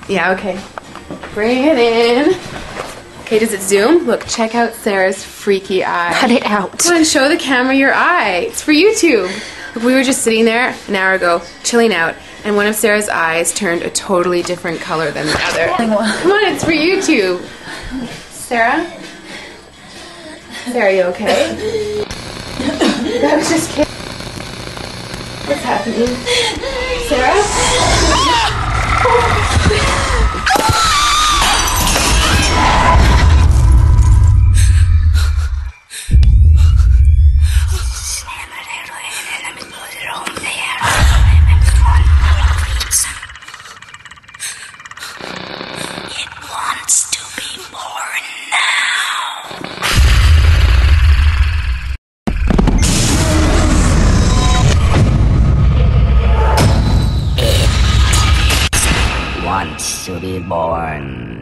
Yeah, okay. Bring it in. Okay, does it zoom? Look, check out Sarah's freaky eye. Cut it out. Come on, show the camera your eye. It's for YouTube. Look, we were just sitting there an hour ago, chilling out, and one of Sarah's eyes turned a totally different color than the other. Come on, it's for YouTube. Sarah? Sarah, are you okay? I was just kidding. What's happening? Sarah? It wants to be born now. It wants to be born